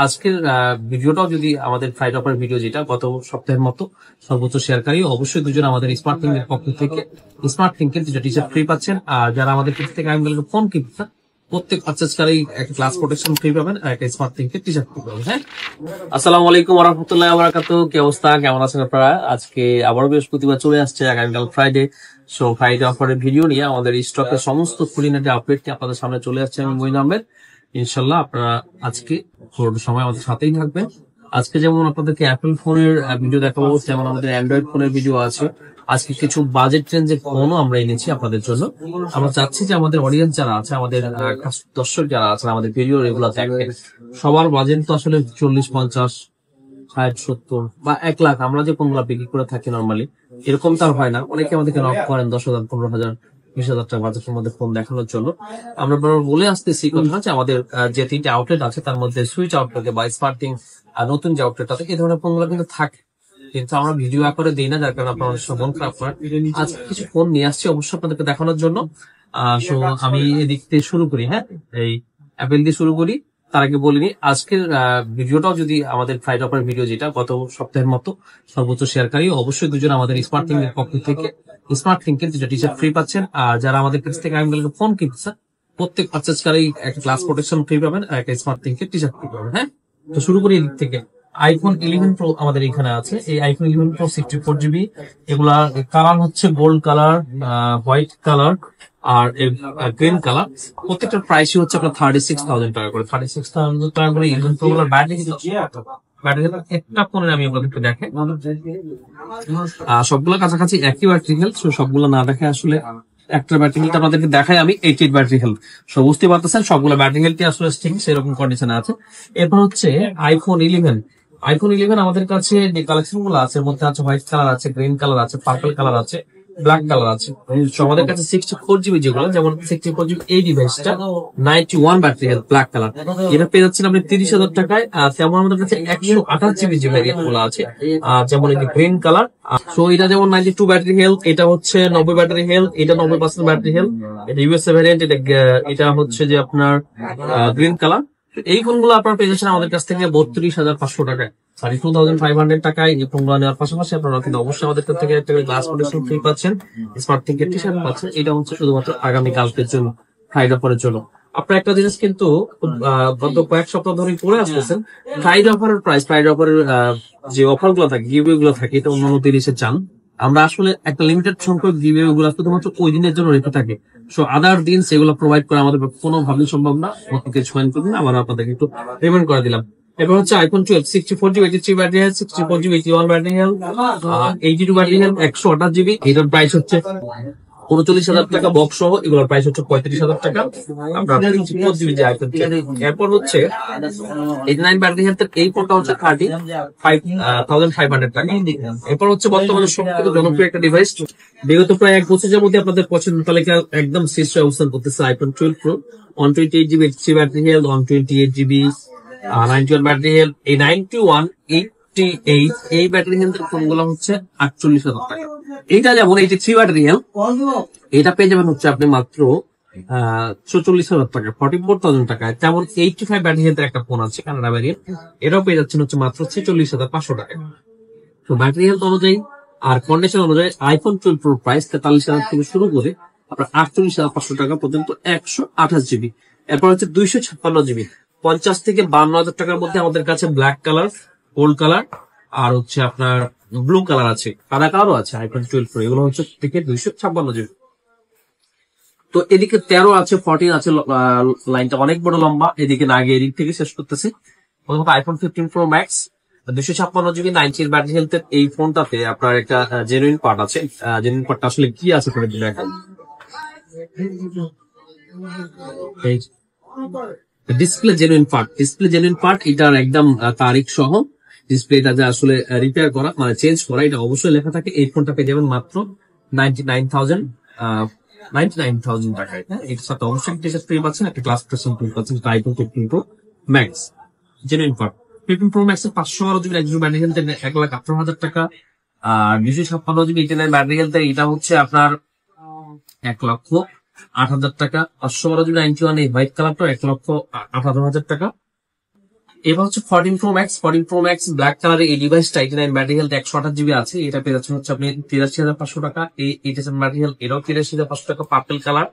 আজকের ভিডিওটাও যদি আমাদের ফ্রাইড অফার ভিডিও, যেটা গত সপ্তাহের মতো সর্বোচ্চ শেয়ারকারী, অবশ্যই দুজন আমাদের স্মার্ট থিঙ্কের পক্ষ থেকে স্মার্ট থিঙ্কের দুটো টি শার্ট ফ্রি পাচ্ছেন। আর যারা আমাদের কাছ থেকে আইএমএল ফোন কিনছেন, প্রত্যেক পারচেজকারী একটা ক্লাস প্রোটেকশন ফ্রি পাবেন আর একটা স্মার্ট থিঙ্কের টি শার্ট ফ্রি পাবেন। হ্যাঁ, আসসালামু আলাইকুম ওয়া রাহমাতুল্লাহি ওয়া বারাকাতুহু। কি অবস্থা, কেমন আছেন আপনারা? আজকে আবারও বৃহস্পতিবার চলে আসছে, আগামীকাল ফ্রাইডে। সো ফ্রাইডে অফারের ভিডিও নিয়ে আমাদের স্টকের সমস্ত খুলিনাটি আপডেট নিয়ে আপনাদের সামনে চলে আসছে আমি মঈন আহমেদ। ইনশাল্লাহ আপনারা আজকে পুরো সময় আমাদের সাথেই থাকবেন। আজকে যেমন আপনাদেরকে অ্যাপল ফোনের ভিডিও দেখাবো, যেমন আমাদের অ্যান্ড্রয়েড ফোনের ভিডিও আছে। আজকে কিছু বাজেট রেঞ্জের ফোনও আমরা এনেছি আপনাদের জন্য। আমরা চাচ্ছি যে আমাদের অডিয়েন্স যারা আছে, আমাদের দর্শক যারা আছে, আমাদের ভিডিও রেগুলার দেখেন, সবার বাজেট তো আসলে 40, 50, 60, 70 বা 1 লাখ আমরা যে ফোনগুলো বিক্রি করে থাকি নর্মালি, এরকম তার হয় না। অনেকে আমাদেরকে নক করেন 10,000, 15,000, 20,000 টাকা বাজেটের মধ্যে ফোন দেখানোর জন্য। আমরা বলে আসতেছি কথা যে আমাদের যে 3টে আউটলেট আছে, তার মধ্যে সুইচ আউটলেটে বা স্মার্টিং নতুন যে আউটলেট আছে, এই ধরনের ফোনগুলো কিন্তু থাকে, কিন্তু আমরা ভিডিও আকারে দিই না, যার কারণে আপনার অনেক সময় মন খারাপ করেন। আজকে কিছু ফোন নিয়ে আসছি অবশ্যই আপনাদেরকে দেখানোর জন্য। সো আমি এদিক থেকে শুরু করি। হ্যাঁ, এই অ্যাপেল দিয়ে শুরু করি। তার আগে বলিনি, আজকের ভিডিওটাও যদি আমাদের ফ্রাইড অফার ভিডিও, যেটা গত সপ্তাহের মতো সর্বোচ্চ শেয়ারকারী, অবশ্যই দুজন আমাদের স্মার্ট থিঙ্কের পক্ষ থেকে স্মার্ট থিঙ্কের দুটো টি শার্ট ফ্রি পাচ্ছেন। আর যারা আমাদের কাছ থেকে আইএমএল ফোন কিনছেন, প্রত্যেক পারচেজকারী একটা ক্লাস প্রোটেকশন ফ্রি পাবেন আর একটা স্মার্ট থিঙ্কের টি শার্ট ফ্রি পাবেন। হ্যাঁ, তো শুরু করি এদিক থেকে। আইফোন 11 প্রো আমাদের এখানে আছে। এই আইফোন 11 প্রো 64 GB, এগুলা কালার হচ্ছে গোল্ড কালার, হোয়াইট কালার আর গ্রিন কালার। প্রত্যেকটার প্রাইসই হচ্ছে আপনার 36,000 টাকা করে। 36,000 টাকা করে 11 প্রো গুলোর ব্যাটারি একটা ফোনের আমি আপনাদেরকে দেখে, সবগুলো কাছাকাছি একই ব্যাটারি হেলথ। সবগুলো না দেখে আসলে একটা ব্যাটারি হেলথ আপনাদেরকে দেখাই আমি, 88 ব্যাটারি হেলথ। সো বুঝতে পারতেছেন সবগুলো ব্যাটারি হেলথ আসলে ঠিক সেরকম কন্ডিশনে আছে। এরপর হচ্ছে আইফোন 11। আইফোন 11 আমাদের কাছে যে কালেকশন গুলো আছে, এর মধ্যে আছে হোয়াইট কালার আছে, গ্রিন কালার আছে, পার্পল কালার আছে, ব্ল্যাক কালার আছে। তো আমাদের কাছে 64 GB যেগুলো, যেমন 64 GB এই ডিভাইসটা 91 ব্যাটারি হেলথ ব্ল্যাক কালার, এটা পেয়ে যাচ্ছেন আপনি 30,000 টাকায়। তেমন আমাদের কাছে 128 GB যে ভ্যারিয়েন্ট গুলো আছে, যেমন এই গ্রিন কালার। সো এটা যেমন 92 ব্যাটারি হেলথ, এটা হচ্ছে 90 ব্যাটারি হেলথ, এটা 90% ব্যাটারি হেলথ, এটা ইউএসএ ভ্যারিয়েন্ট, এটা হচ্ছে যে আপনার গ্রিন কালার। এই ফোনগুলো আপনার পেয়ে যাচ্ছেন আমাদের কাছ থেকে 32,500 টাকায়, 32,500 টাকায়। এই ফোনগুলো নেওয়ার পাশাপাশি আপনারা কিন্তু অবশ্যই আমাদের কাছ থেকে একটা গ্লাস প্রোটেকশন ফ্রি পাচ্ছেন, স্মার্ট থিঙ্কের টি শার্ট পাচ্ছেন। এটা হচ্ছে শুধুমাত্র আগামী কালকের জন্য, ফ্রাইড অফারের জন্য। আপনার একটা জিনিস কিন্তু গত কয়েক সপ্তাহ ধরে পড়ে আসতেছেন, ফ্রাইড অফারের প্রাইস, ফ্রাইড অফারের যে অফার গুলো থাকে, গিভওয়ে গুলো থাকে, এটা অন্য 30-এ চান। আমরা আসলে একটা লিমিটেড সংখ্যক গিভওয়ে গুলো শুধুমাত্র ওই দিনের জন্য রেখে থাকি। সো আদার দিন সেগুলো প্রোভাইড করা আমাদের কোনোভাবেই সম্ভব না। আপনাকে জয়েন করবেন, আবার আপনাদেরকে একটু রিমাইন্ড করে দিলাম। এবার হচ্ছে iPhone 12 64 GB 83 battery health, 64 GB 81 battery health, 82 battery health, 128 GB। এটার প্রাইস হচ্ছে 39,000 টাকা বক্স সহ। এগুলোর প্রাইস হচ্ছে 35,000 টাকা। আপনার 64 GB যে আইফোন। এরপর হচ্ছে 89 ব্যাটারি হেলথ, এই ফোনটা হচ্ছে 35,500 টাকা। এরপর হচ্ছে বর্তমানে সবথেকে জনপ্রিয় একটা ডিভাইস, বিগত প্রায় 1 বছরের মধ্যে আপনাদের পছন্দ তালিকা একদম শীর্ষে অবস্থান করতেছে iPhone 12 pro, 128 GB 83 battery health, 128 GB 91 battery health. এই 91, 88 এই ব্যাটারি হেলথের ফোনগুলো হচ্ছে 48,000 টাকা। এইটা যেমন 83 ব্যাটারি হেলথ, এটা পেয়ে যাবেন হচ্ছে আপনি মাত্র 44,000 টাকা, 44,000 টাকায়। তেমন 85 ব্যাটারি হেলথের একটা ফোন আছে কানাডা ভ্যারিয়েন্ট, এটাও পেয়ে যাচ্ছেন হচ্ছে মাত্র 46,500 টাকা। তো ব্যাটারি হেলথ অনুযায়ী আর কন্ডিশন অনুযায়ী আইফোন 12 প্রো প্রাইস 43,000 থেকে শুরু করে আপনার 48,500 টাকা পর্যন্ত, 128 GB। এরপর হচ্ছে 256 GB, 50 থেকে 52,000 টাকার মধ্যে আমাদের কাছে ব্ল্যাক কালার, গোল্ড কালার আর হচ্ছে আপনার ব্লু কালার আছে, সাদা কালারও আছে আইফোন 12 প্রো। এগুলো হচ্ছে থেকে 256 GB। তো এদিকে 13 আছে, 14 আছে, লাইনটা অনেক বড় লম্বা, এদিকে না গিয়ে এদিক থেকে শেষ করতেছি। প্রথমত iPhone 15 pro max 256 GB 90 battery হেলথের এই ফোনটাতে আপনার একটা জেনুইন পার্ট আছে। জেনুইন পার্টটা আসলে কি আছে করে দিন এখন, display genuine part, display genuine part, এটার একদম তারিখ সহ ডিসপ্লেটা যে আসলে রিপেয়ার করা মানে চেঞ্জ করা, এটা অবশ্যই লেখা থাকে। এই ফোনটা পেয়ে যাবেন মাত্র 99,000 টাকায়। হ্যাঁ, এটার সাথে অবশ্যই টি শার্ট ফ্রি পাচ্ছেন, একটা ক্লাস প্রোটেকশন ফ্রি পাচ্ছেন। IPhone 15 pro max genuine part, 15 pro max এর 512 GB 1 ব্যাটারি হেলথ 1,18,000 টাকা। আর 256 GB 89 ব্যাটারি হেলথ, এটা হচ্ছে আপনার 1,08,000 টাকা। 512 GB 91 এই হোয়াইট কালারটা 1,18,000 টাকা। এবার হচ্ছে 14 Pro Max 14 Pro Max black কালারের এই ডিভাইসটা 89 ব্যাটারি হেলথ 128 GB আছে। এটা পেয়ে যাচ্ছেন হচ্ছে আপনি 83,500 টাকা। এই 87 ব্যাটারি হেলথ এটাও 83,500 টাকা পার্পল কালার।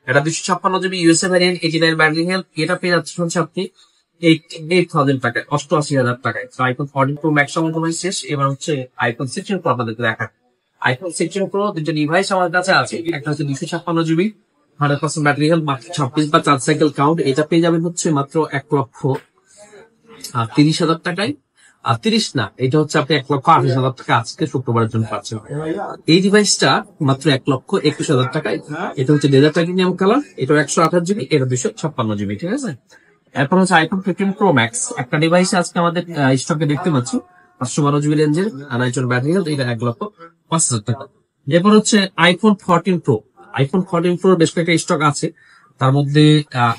এটা 256 GB USA variant 89 battery health এটা পেয়ে যাচ্ছেন হচ্ছে আপনি 88,000 টাকায় 88,000 টাকায়। তো আইফোন 14 Pro Max আমার মনে হয় শেষ। এবার হচ্ছে আইফোন 16 Pro আপনাদেরকে দেখা। আইফোন 16 Pro দুটো ডিভাইস আমার কাছে আছে, একটা হচ্ছে 256 GB 100% ব্যাটারি হেলথ, মাত্র 26 বা 4 সাইকেল কাউন্ট। এটা পেয়ে যাবেন হচ্ছে মাত্র 1,30,000 টাকায়। আর 30 না, এটা হচ্ছে আপনি 1,28,000 টাকা আজকে শুক্রবারের জন্য পাচ্ছেন। এই ডিভাইসটা মাত্র 1,21,000 টাকায়। এটা হচ্ছে ডেজার্ট টাইটেনিয়াম কালার, এটা 128 GB, এটা 256 GB, ঠিক আছে। এরপর হচ্ছে আইফোন 15 Pro Max একটা ডিভাইস আজকে আমাদের স্টকে দেখতে পাচ্ছি 512 GB রেঞ্জের আনাইজন ব্যাটারি হেলথ, এটা 1,05,000 টাকা। এরপর হচ্ছে আইফোন 14 Pro। আইফোন 14 Pro বেশ কয়েকটা স্টক আছে, তার মধ্যে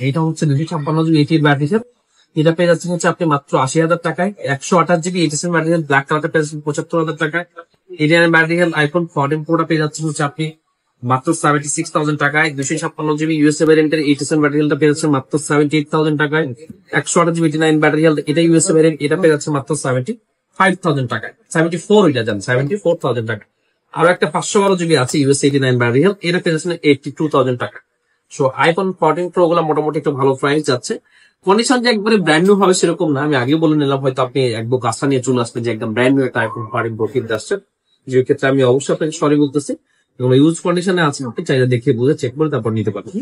এটা হচ্ছে 256 GB 80 ব্যাটারি হেলথ, এটা পেয়ে যাচ্ছেন হচ্ছে আপনি মাত্র 80,000 টাকায়। 128 GB 87 ব্যাটারি হেলথ ব্ল্যাক কালারটা পেয়ে যাচ্ছেন 75,000 টাকায়। 89 ব্যাটারি হেলথ আইফোন 14 Pro টা পেয়ে যাচ্ছেন হচ্ছে আপনি মাত্র 76,000 টাকায়। 256 GB ইউএসএ ভ্যারিয়েন্টের 87 ব্যাটারি হেলথ পেয়ে যাচ্ছেন মাত্র 78,000 টাকায়। 128 GB 89 ব্যাটারি হেলথ এটা ইউএসএ ভ্যারিয়েন্ট, এটা পেয়ে যাচ্ছে মাত্র 75,000 টাকায়। 74 এটা জান 74,000 টাকা। আরো একটা 512 GB আছে ইউএসএ 89 ব্যাটারি হেলথ, এটা পেয়ে যাচ্ছেন 82,000 টাকা। সো আইফোন 14 Pro গুলো মোটামুটি একটু ভালো প্রাইস যাচ্ছে। কন্ডিশন যে একবারে ব্র্যান্ড নিউ হবে সেরকম না, আমি আগে বলে নিলাম, হয়তো আপনি এক বুক আশা নিয়ে চলে আসবেন যে একদম ব্র্যান্ড নিউ একটা আইফোন 14 Pro কিনতে আসছেন, যে ক্ষেত্রে আমি অবশ্যই আপনাকে সরি বলতেছি। এবং ইউজ কন্ডিশনে আছে, আপনি চাইলে দেখে বুঝে চেক করে তারপর নিতে পারবেন।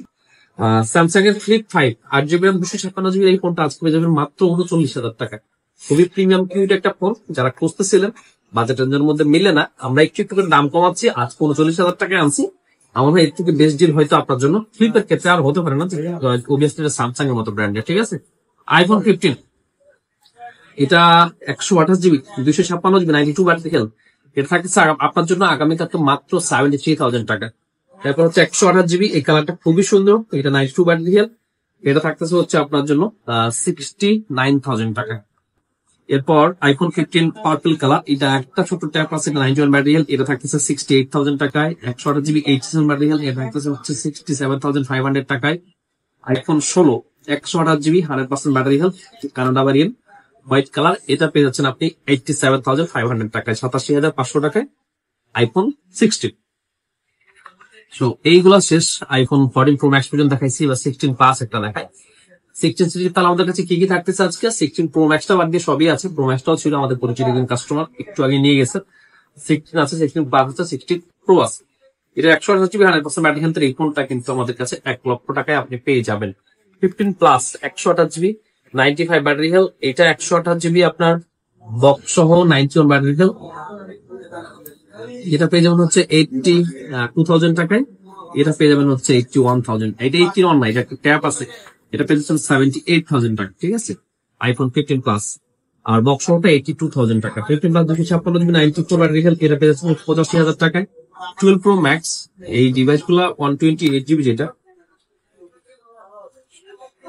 স্যামসাং এর ফ্লিপ 5 8GB 256 GB এই ফোনটা আজকে পেয়ে যাবেন মাত্র 39,000 টাকা। খুবই প্রিমিয়াম কিউট একটা ফোন, যারা খুঁজতেছিলেন বাজেট রেঞ্জের মধ্যে মিলে না, আমরা একটু একটু করে দাম কমাচ্ছি, আজ 39,000 টাকায় আনছি। আমার ভাই এর থেকে বেস্ট ডিল হয়তো আপনার জন্য ফ্লিপের ক্ষেত্রে আর হতে পারে না, অবভিয়াসলি স্যামসাং এর মতো ব্র্যান্ডের, ঠিক আছে। আইফোন 15 এটা 128 GB 256 GB 92 ব্যাটারি হেলথ, এটা থাকছে আপনার জন্য আগামীকালকে মাত্র 73,000 টাকা। তারপর হচ্ছে 128 GB, এই কালারটা খুবই সুন্দর, এটা 92 ব্যাটারি হেলথ, এটা থাকতেছে হচ্ছে আপনার জন্য 69,000 টাকা। এরপর আইফোন 15 পার্পল কালার, এটা একটা ছোট ট্যাপ আছে 91 ব্যাটারি হেলথ, এটা থাকতেছে 68,000 টাকায়। 128 GB 87 ব্যাটারি হেলথ, এটা থাকতেছে হচ্ছে 67,500 টাকায়। IPhone 16 128 GB 100% battery health Canada variant white colour, এটা পেয়ে যাচ্ছেন আপনি 87,500 টাকায়, 87,500 টাকায় আইফোন 16। সো এইগুলা শেষ, আইফোন 14 Pro Max পর্যন্ত দেখাইছি, বা 16 প্লাস একটা দেখায়। 16 সিরিজ তাহলে আমাদের কাছে কি কি থাকতেছে আজকে? 16 Pro Max টা বাদ দিয়ে সবই আছে। Pro Max টাও ছিল আমাদের পরিচিত একজন কাস্টমার, একটু আগে নিয়ে গেছে। 16 আছে, 16 প্লাস আছে, 16 Pro আছে। এটা 128 GB 100% ব্যাটারি হেলথ, এই ফোনটা কিন্তু আমাদের কাছে 1 লক্ষ টাকায় আপনি পেয়ে যাবেন। 15 প্লাস 128 GB 95 ব্যাটারি হেলথ, এটা 128 GB আপনার বক্স সহ 91 ব্যাটারি হেলথ, এটা পেয়ে যাবেন হচ্ছে 82,000 টাকায়। এটা পেয়ে যাবেন হচ্ছে 81,000, এটা 81 না, এটা একটা ট্যাপ আছে, এটা পেয়ে যাচ্ছেন 78,000 টাকা, ঠিক আছে। আইফোন 15 প্লাস আর বক্স সহটা 82,000 টাকা। 15 প্লাস 256 GB 94 ব্যাটারি হেলথ, এটা পেয়ে যাচ্ছেন 85,000 টাকায়। 12 Pro Max এই ডিভাইস গুলা 128 GB, যেটা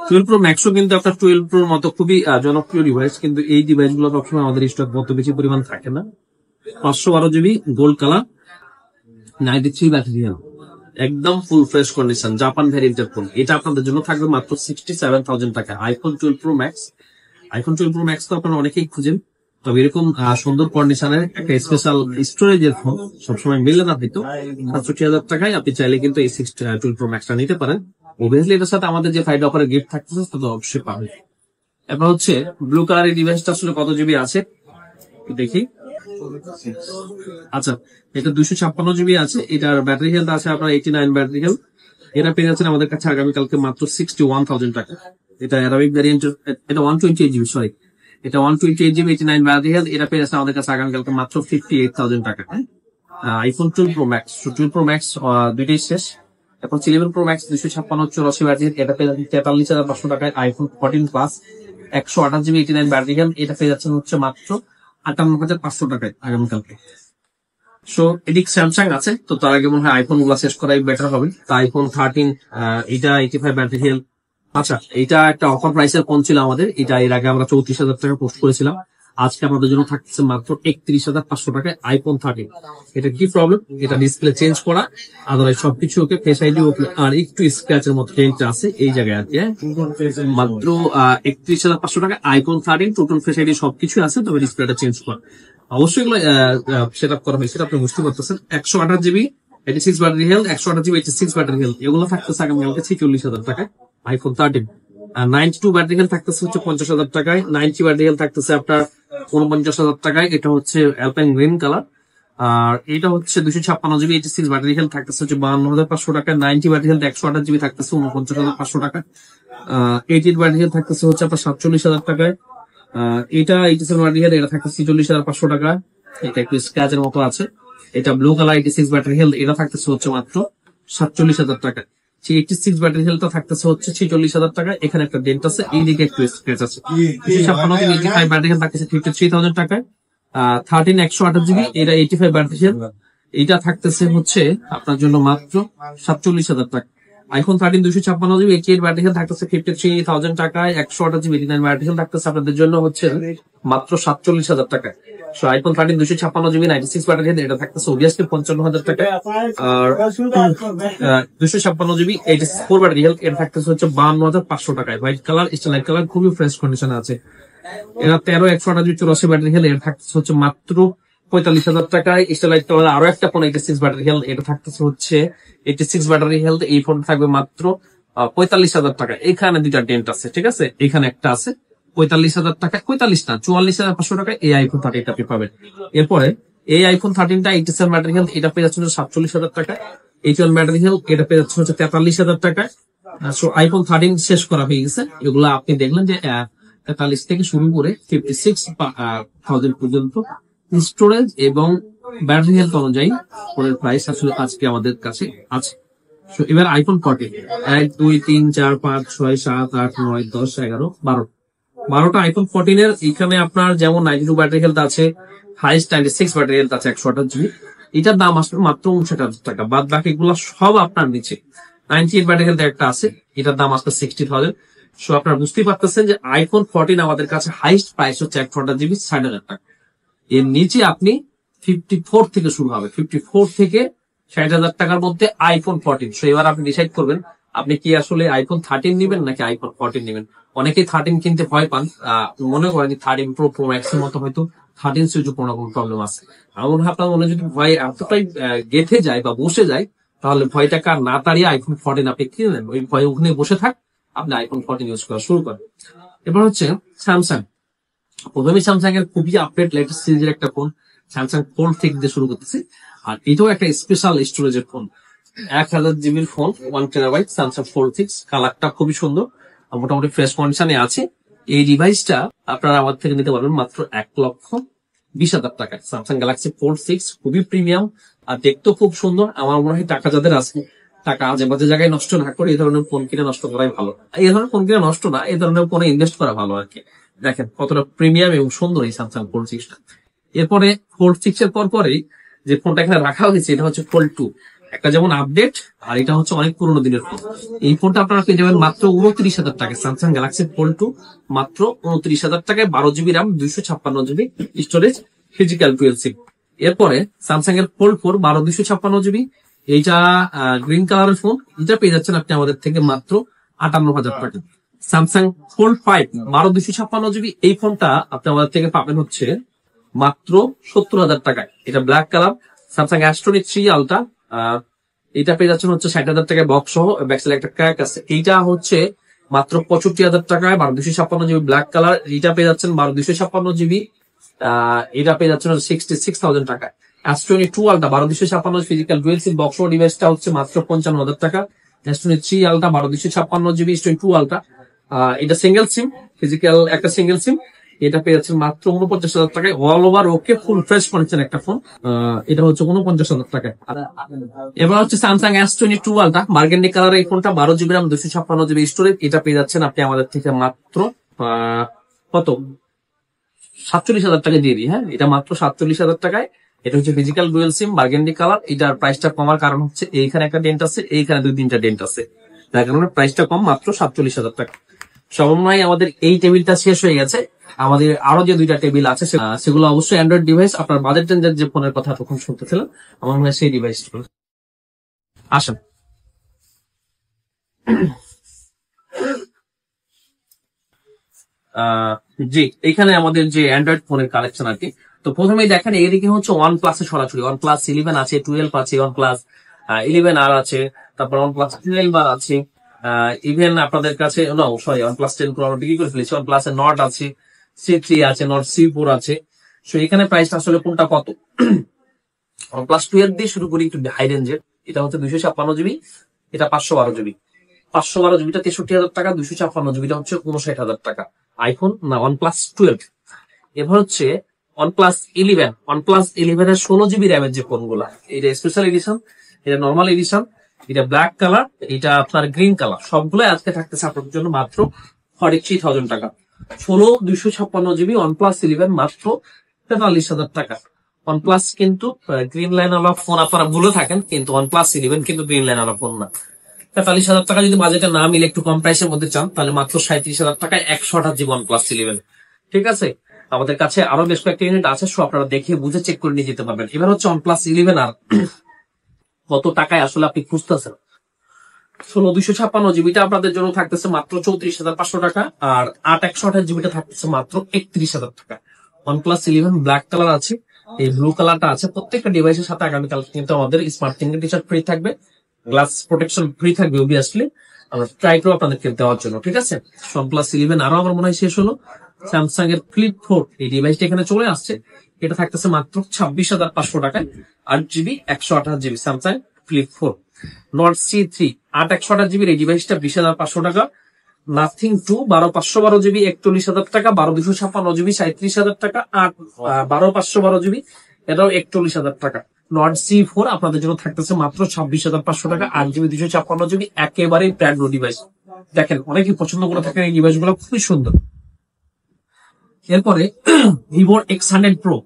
12 Pro Max ও কিন্তু আপনার 12 Pro মতো খুবই জনপ্রিয় ডিভাইস, কিন্তু এই ডিভাইস গুলো সবসময় আমাদের স্টক অত বেশি পরিমাণ থাকে না। 512 GB gold colour 93 battery health, একদম ফুল ফ্রেশ কন্ডিশন জাপান ভ্যারিয়েন্টের ফোন, এটা আপনাদের জন্য থাকবে মাত্র 67,000 টাকা। IPhone 12 Pro Max, iPhone 12 Pro Max তো আপনারা অনেকেই খুঁজেন, তবে এরকম সুন্দর কন্ডিশনের একটা স্পেশাল স্টোরেজের ফোন সবসময় মিলে না, হয়তো 67,000 টাকায় আপনি চাইলে কিন্তু এই 12 Pro Max টা নিতে পারেন। অবভিয়াসলি এটার সাথে আমাদের যে ফাইড অফারের গিফট থাকতেছে তা তো অবশ্যই পাবেন। এবার হচ্ছে ব্লু কালার এই ডিভাইসটা আসলে কত জিবি আছে দেখি। আচ্ছা, এটা 256 GB আছে, এটার ব্যাটারি হেলথ আছে আপনার 89 ব্যাটারি হেলথ, এটা পেয়ে যাচ্ছেন আমাদের কাছে আগামীকালকে মাত্র 61,000 টাকা। এটা অ্যারাবিক ভ্যারিয়েন্ট, এটা 128 GB, সরি এটা 128 GB 89 ব্যাটারি হেলথ, এটা পেয়ে যাচ্ছে আমাদের কাছে আগামীকালকে মাত্র 58,000 টাকা। IPhone 12 Pro Max, 12 Pro Max দুইটাই শেষ। এখন 11 Pro Max 256 84 ব্যাটারি হেলথ, এটা পেয়ে যাচ্ছেন 43,500 টাকায়। IPhone 14 plus 128 GB 89 battery health, এটা পেয়ে যাচ্ছেন হচ্ছে মাত্র 58,500 টাকায় আগামীকালকে। সো এদিক স্যামসাং আছে, তো তার আগে মনে হয় আইফোন গুলা শেষ করাই বেটার হবে। তা আইফোন 13 এটা 85 ব্যাটারি হেলথ। আচ্ছা, এটা একটা অফার প্রাইসের ফোন ছিল আমাদের, এটা এর আগে আমরা 34,000 টাকা পোস্ট করেছিলাম, আজকে আমাদের জন্য থাকছে মাত্র 31,500 টাকায় আইফোন 13। এটা কি প্রবলেম? এটা ডিসপ্লে চেঞ্জ করা, আদারওয়াইজ সবকিছু ওকে, ফেস আইডি ওকে, আর একটু স্ক্র্যাচের মতো ডেন্ট আছে এই জায়গায় আর কি। মাত্র 31,500 টাকা আইফোন 13, টোটাল ফেস আইডি সবকিছু আছে, তবে ডিসপ্লেটা চেঞ্জ করা। অবশ্যই এগুলো সেট আপ করা হয়েছে, আপনি বুঝতে পারতেছেন। 128GB 86 battery health, 128GB 86 battery health, এগুলো থাকতেছে আগামীকালকে 46,000 টাকায় আইফোন 13। 92 ব্যাটারি হেলথ থাকতেছে হচ্ছে 50,000 টাকায়, 90 ব্যাটারি হেলথ থাকতেছে আপনার 49,000 টাকায়। এটা হচ্ছে অ্যালপাইন গ্রিন কালার। আর এটা হচ্ছে 256GB 86 ব্যাটারি হেলথ থাকতেছে হচ্ছে 52,500 টাকায়। 90 ব্যাটারি হেলথ 128GB থাকতেছে 49,500 টাকা। 88 ব্যাটারি হেলথ থাকতেছে হচ্ছে আপনার 47,000 টাকায়। এটা 87 ব্যাটারি হেলথ, এটা থাকতেছে 46,500 টাকা। এটা একটু স্ক্র্যাচের মতো আছে। এটা ব্লু কালার 86 ব্যাটারি হেলথ, এটা থাকতেছে হচ্ছে মাত্র 47,000 টাকা। 86 ব্যাটারি হেলথটা থাকতেছে হচ্ছে 46,000 টাকা। এখানে একটা ডেন্ট আছে, এইদিকে একটু স্ক্র্যাচ আছে। 256 ব্যাটারি হেলথ থাকতেছে 53,000 টাকায়। 13 128GB, এটা 85 ব্যাটারি হেলথ, এটা থাকতেছে হচ্ছে আপনার জন্য মাত্র 47,000 টাকা। আইফোন 13 256GB 88 ব্যাটারি হেলথ থাকতেছে 53,000 টাকায়। 128GB 89 ব্যাটারি হেলথ থাকতেছে আপনাদের জন্য হচ্ছে মাত্র 47,000 টাকায়। So iPhone 13 256GB 96 battery health, এটা থাকতেছে অবভিয়াসলি 55,000 টাকায়। আর 256GB 84 ব্যাটারি হেলথ, এটা থাকতেছে হচ্ছে 52,500 টাকায়। হোয়াইট কালার, স্টাইলাইট কালার, খুবই ফ্রেশ কন্ডিশনে আছে। এরা 13 128GB 84 ব্যাটারি হেলথ, এটা থাকতেছে হচ্ছে মাত্র 45,000 টাকায়। স্টাইলাইট কালার আরো একটা ফোন 86 ব্যাটারি হেলথ, এটা থাকতেছে হচ্ছে 86 ব্যাটারি হেলথ, এই ফোন থাকবে মাত্র 45,000 টাকা। এখানে দুইটা ডেন্ট আছে, ঠিক আছে, এখানে একটা আছে। 45,000 টাকা, 45 না 44,500 টাকায় এই আইফোন 13 আপনি পাবেন। এরপরে এই আইফোন 13টা 87 ব্যাটারি হেলথ, এটা পেয়ে যাচ্ছে 47,000 টাকা। 81 ব্যাটারি হেলথ, এটা পেয়ে যাচ্ছে হচ্ছে 43,000 টাকায়। সো আইফোন 13 শেষ করা হয়ে গেছে। এগুলো আপনি দেখলেন যে 43 থেকে শুরু করে 56,000 পর্যন্ত স্টোরেজ এবং ব্যাটারি হেলথ অনুযায়ী ফোনের প্রাইস আসলে আজকে আমাদের কাছে আছে। এবার আইফোন 14, 1 2 3 4 5 6 7 8 9 10 11 12টা আইফোন 14 এর। এখানে আপনার যেমন 92 ব্যাটারি হেলথ আছে, হাইস্ট 96 ব্যাটারি হেলথ আছে 128GB, এটার দাম আসবে মাত্র 59,000 টাকা। বাদ বাকি গুলো সব আপনার নিচে। 98 ব্যাটারি হেলথ একটা আছে, এটার দাম আসবে 60,000। সো আপনারা বুঝতেই পারতেছেন যে আইফোন 14 আমাদের কাছে হাইস্ট প্রাইস হচ্ছে 128GB 60,000 টাকা। এর নিচে আপনি 54 থেকে শুরু হবে, 54 থেকে 60,000 টাকার মধ্যে আইফোন 14। সো এবার আপনি ডিসাইড করবেন আপনি কি আসলে আইফোন 13 নিবেন নাকি আইফোন 14 নিবেন। অনেকেই 13 কিনতে ভয় পান, মনে করেন 13 প্রো প্রো ম্যাক্স এর মতো হয়তো 13 সুইচে কোনো রকম প্রবলেম আছে। এমন আপনার মনে যদি ভয় এতটাই গেঁথে যায় বা বসে যায়, তাহলে ভয়টাকে আর না তাড়িয়ে আইফোন 14 আপনি কিনে নেন। ওই ভয় ওখানে বসে থাক, আপনি আইফোন 14 ইউজ করা শুরু করেন। এবার হচ্ছে স্যামসাং। প্রথমে স্যামসাং এর খুবই আপডেট লেটেস্ট সিরিজের একটা ফোন, স্যামসাং ফোল্ড 6 দিয়ে শুরু করতেছি। আর এটাও একটা স্পেশাল স্টোরেজের phone, 1000GB phone, 1TB Samsung fold 6। কালারটা খুবই সুন্দর, মোটামুটি ফ্রেশ কন্ডিশনে আছে। এই ডিভাইসটা আপনারা আমার থেকে নিতে পারবেন মাত্র 1,20,000 টাকায়। স্যামসাং গ্যালাক্সি ফোল্ড 6 খুবই প্রিমিয়াম আর দেখতেও খুব সুন্দর। আমার মনে হয় টাকা যাদের আছে, টাকা আজে বাজে জায়গায় নষ্ট না করে এই ধরনের ফোন কিনে নষ্ট করাই ভালো। এই ধরনের ফোন কিনে নষ্ট না, এই ধরনের ফোনে ইনভেস্ট করা ভালো আর কি। দেখেন কতটা প্রিমিয়াম এবং সুন্দর এই স্যামসাং ফোল্ড 6টা। এরপরে ফোল্ড 6 এর পরেই যে ফোনটা এখানে রাখা হয়েছে এটা হচ্ছে ফোল্ড 2, একটা যেমন আপডেট আর এটা হচ্ছে অনেক পুরোনো দিনের ফোন। এই ফোনটা আপনারা পেয়ে যাবেন মাত্র 29,000 টাকায়। স্যামসাং গ্যালাক্সি ফোল্ড 2 মাত্র 29,000 টাকায়, 12GB RAM, 256GB storage, physical dual SIM. এরপরে স্যামসাং এর ফোল্ড 4 12 256GB, এইটা গ্রিন কালারের ফোন, এটা পেয়ে যাচ্ছেন আপনি আমাদের থেকে মাত্র 58,000 টাকা। স্যামসাং ফোল্ড 5 12 256GB, এই ফোনটা আপনি আমাদের থেকে পাবেন হচ্ছে মাত্র 70,000 টাকায়। এটা black colour, Samsung S23 ultra, এটা পেয়ে যাচ্ছেন হচ্ছে 60,000 টাকায় বক্স সহ, ব্যাকসাইডে একটা ক্র্যাক আছে। এইটা হচ্ছে মাত্র 65,000 টাকায়, 12 256GB ব্ল্যাক কালার, এটা পেয়ে যাচ্ছেন 12 256GB, এটা পেয়ে যাচ্ছেন 66,000 টাকায়। S22 ultra 12 256 physical dual SIM box সহ ডিভাইসটা হচ্ছে মাত্র 55,000 টাকা। S23 ultra 12 256GB S22 ultra, এটা সিঙ্গেল সিম, ফিজিক্যাল একটা সিঙ্গেল সিম, এটা পেয়ে যাচ্ছেন মাত্র 49,000 টাকায়। অল ওভার ওকে ফুল ফ্রেশ করেছেন একটা ফোন, এটা হচ্ছে 49,000 টাকায়। এবার হচ্ছে Samsung S22 ultra burgundy colour, এই ফোনটা 12GB RAM 256GB স্টোরেজ, এটা পেয়ে যাচ্ছেন আপনি আমাদের থেকে মাত্র কত 47,000 টাকা দিয়ে দিই। হ্যাঁ, এটা মাত্র 47,000 টাকায়। এটা হচ্ছে ফিজিক্যাল ডুয়াল সিম, বার্গেন্ডি কালার। এটার প্রাইসটা কমার কারণ হচ্ছে এইখানে একটা ডেন্ট আছে, এইখানে 2-3টা ডেন্ট আছে, যার কারণে প্রাইসটা কম, মাত্র 47,000 টাকা। সমন্বয়ে আমাদের এই টেবিলটা শেষ হয়ে গেছে। আমাদের আরো যে 2টা টেবিল আছে সেগুলো অবশ্যই অ্যান্ড্রয়েড ডিভাইস। আপনার বাজেট রেঞ্জের যে ফোনের কথা তখন শুনতেছিলাম, আমার মনে হয় সেই ডিভাইস আসেন। জি, এখানে আমাদের যে অ্যান্ড্রয়েড ফোনের কালেকশন আর কি। তো প্রথমেই দেখেন এদিকে হচ্ছে OnePlus এর সরাসরি OnePlus 11 আছে, 12 আছে, OnePlus 11R আছে, তারপর OnePlus 12R আছে, ইভেন আপনাদের কাছে OnePlus 10 Pro আমরা বিক্রি করে ফেলেছি। OnePlus এর Nord আছে, C3 আছে, Nord C4 আছে। সো এখানে প্রাইসটা আসলে কোনটা কত? OnePlus 12 দিয়ে শুরু করি, একটু হাই রেঞ্জের। এটা হচ্ছে 256 GB, এটা 512 GB। 512 GBটা 63,000 টাকা, 256 GBটা হচ্ছে 59,000 টাকা। আইফোন না OnePlus 12। এবার হচ্ছে OnePlus 11। OnePlus 11 এর 16 GB র্যামের যে ফোনগুলা, এটা স্পেশাল এডিশন, এটা নর্মাল এডিশন, এটা ব্ল্যাক কালার, এটা আপনার গ্রিন কালার, সবগুলো আজকে থাকতেছে আপনাদের জন্য মাত্র 43,000 টাকা। 16 256 GB OnePlus 11 মাত্র 43,000 টাকা। OnePlus কিন্তু গ্রিন লাইন ওয়ালা ফোন আপনারা ভুলে থাকেন, কিন্তু OnePlus 11 কিন্তু গ্রিন লাইন ওয়ালা ফোন না। 43,000 টাকা যদি বাজেটে না মিলে একটু কম প্রাইসের মধ্যে চান, তাহলে মাত্র 37,000 টাকায় 128 GB OnePlus 11। ঠিক আছে, আমাদের কাছে আরো বেশ কয়েকটা ইউনিট আছে, সো আপনারা দেখে বুঝে চেক করে নিয়ে যেতে পারবেন। এবার হচ্ছে OnePlus 11R কত টাকায় আসলে আপনি খুঁজতেছেন। 16 256 GBটা আপনাদের জন্য থাকতেছে মাত্র 34,500 টাকা, আর 8 128 GBটা থাকতেছে মাত্র 31,000 টাকা। OnePlus 11 ব্ল্যাক কালার আছে, এই ব্লু কালারটা আছে। প্রত্যেকটা ডিভাইসের সাথে আগামীকাল কিন্তু আমাদের স্মার্ট ফিঙ্গার টি-শার্ট ফ্রি থাকবে, গ্লাস প্রোটেকশন ফ্রি থাকবে অবভিয়াসলি। আমরা ট্রাই করবো আপনাদেরকে দেওয়ার জন্য। ঠিক আছে, OnePlus 11 আরো আমার মনে হয় শেষ হলো। স্যামসাং এর Flip 4 এই ডিভাইসটা এখানে চলে আসছে, এটা থাকতেছে মাত্র 26,500 টাকায়, 8GB 128GB Samsung Flip 4। Nord C3 8 128GB এই ডিভাইসটা 20,500 টাকা। নাথিং 2 12 512GB 41,000 টাকা, 12 256GB 37,000 টাকা, 12 512GB এটাও 41,000 টাকা। Nord C4 আপনাদের জন্য থাকতেছে মাত্র 26,500 টাকা, 8GB 256GB, একেবারে ব্র্যান্ড নিউ ডিভাইস। দেখেন অনেকেই পছন্দ করে থাকেন এই ডিভাইসগুলো, খুবই সুন্দর। এরপরে Vivo X100 Pro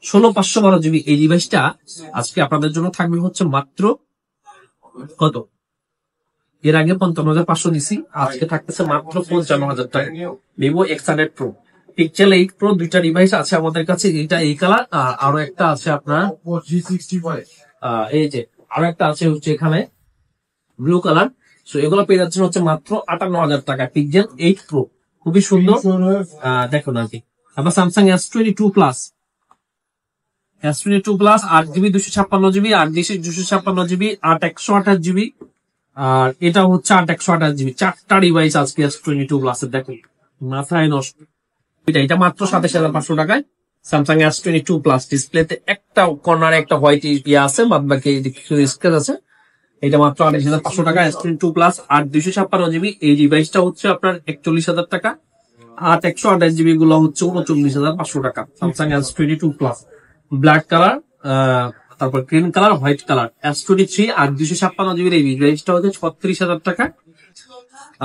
16 512GB এই ডিভাইসটা আজকে আপনাদের জন্য থাকবে হচ্ছে মাত্র কত? এর আগে 55,500 দিছি, আজকে থাকতেছে মাত্র 55,000 টাকা। Vivo X100 Pro Pixel 8 Pro দুইটা ডিভাইস আছে আমাদের কাছে, এটা এই কালার, আর আরো একটা আছে আপনার এই যে আরো একটা আছে হচ্ছে এখানে ব্লু কালার। সো এগুলো পেয়ে যাচ্ছেন হচ্ছে মাত্র 58,000 টাকা। Pixel 8 Pro খুবই সুন্দর, দেখুন আর কি। আবার Samsung S22 Plus 8GB 256GB, 8GB 256GB, 8 128GB, আর এটা হচ্ছে 8 128GB। 4টা ডিভাইস আজকে S22 Plus এর, দেখুন মাথায় নষ্ট। এটা মাত্র 27,500 টাকায় স্যামসাং S22 Plus। ডিসপ্লেতে একটা কর্নারে একটা হোয়াইট ইয়ে আছে, বাদ বাকি স্ক্র্যাচ আছে। এটা মাত্র 28,500 টাকা S22 Plus। 8 256GB এই ডিভাইসটা হচ্ছে আপনার 41,000 টাকা। 8 128GB গুলো হচ্ছে 39,500 টাকা Samsung S22 Plus। Black colour, তারপর green colour, white colour. S23 8 256GB এই ডিভাইসটা হচ্ছে 36,000 টাকা।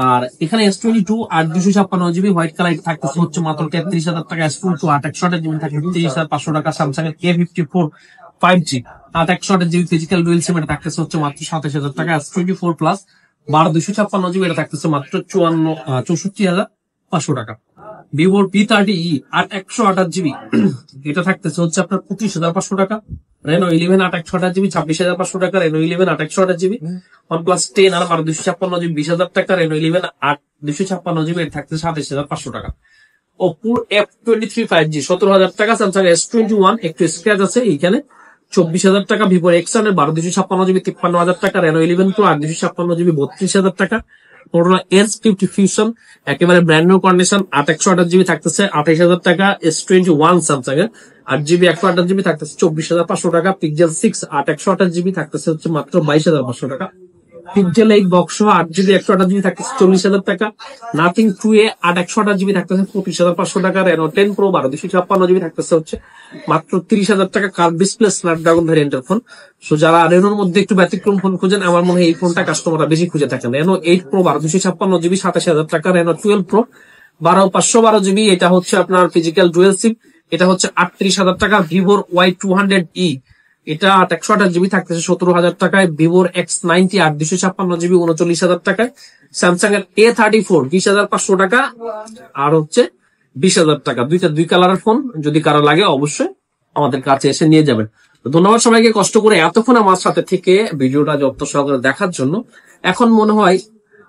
আর এখানে S22 8 256GB হোয়াইট কালার থাকতেছে হচ্ছে মাত্র 33,000 টাকা। S22 8 128GB থাকে 30,500 টাকা। স্যামসাং এর K54 5G 8 128GB physical dual সিম এটা থাকতেছে হচ্ছে মাত্র 27,000 টাকা। S24 Plus 12 256GB এটা থাকতেছে মাত্র 64,500 টাকা। Vivo P30e 8 128GB এটা থাকতেছে হচ্ছে আপনার 25,500 টাকা। Reno 11 8 128GB 26,500 টাকা। Reno 11 8 128GB। OnePlus 10 আর 12 256GB 20,000 টাকা। Reno 11 8 256GB এটা থাকতেছে 27,500 টাকা। Oppo F23 5G 17,000 টাকা। Samsung S21 একটু স্ক্র্যাচ আছে এইখানে 24,000 টাকা। Vivo X1 12 256GB 53,000 টাকা। Reno 11 Pro 8 256GB 32,000 টাকা। Motorola S50 Fusion একেবারে ব্র্যান্ড নিউ কন্ডিশন 8 128GB থাকতেছে 28,000 টাকা। S21 স্যামসাং এর 8GB 128GB থাকতেছে 24,500 টাকা। Pixel 6 8 128GB থাকতেছে হচ্ছে মাত্র 22,500 টাকা। Pixel 8 বক্স 8GB 128GB থাকতেছে 40,000 টাকা। Nothing 2A 8 128GB থাকতেছে 25,500 টাকা। Reno 10 Pro 12 256GB থাকতেছে হচ্ছে মাত্র 30,000 টাকা। কার্ভ ডিসপ্লে স্ন্যাপড্রাগন ভ্যারিয়েন্টের ফোন। সো যারা রেনোর মধ্যে একটু ব্যতিক্রম ফোন খুঁজেন, আমার মনে হয় এই ফোনটা কাস্টমাররা বেশি খুঁজে থাকেন। Reno 8 Pro 12 256GB 27,000 টাকা। Reno 12 Pro 12 512GB এটা হচ্ছে আপনার ফিজিক্যাল ডুয়েল সিম, এটা হচ্ছে 38,000 টাকা। Vivo Y200e এটা 128GB থাকতেছে 17,000 টাকায়। ভিভোর X90 8 256GB 39,000 টাকায়। স্যামসাং এর A34 20,500 টাকা, আর হচ্ছে 20,000 টাকা। দুই কালারের ফোন, যদি কারো লাগে অবশ্যই আমাদের কাছে এসে নিয়ে যাবেন। তো ধন্যবাদ সবাইকে কষ্ট করে এতক্ষণ আমার সাথে থেকে ভিডিওটা যত্ন সহকারে দেখার জন্য। এখন মনে হয়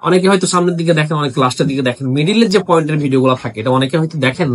অনেকে হয়তো সামনের দিকে দেখেন, অনেকে লাস্টের দিকে দেখেন, মিডিলের যে পয়েন্টের ভিডিওগুলো থাকে এটা অনেকে হয়তো দেখেন না।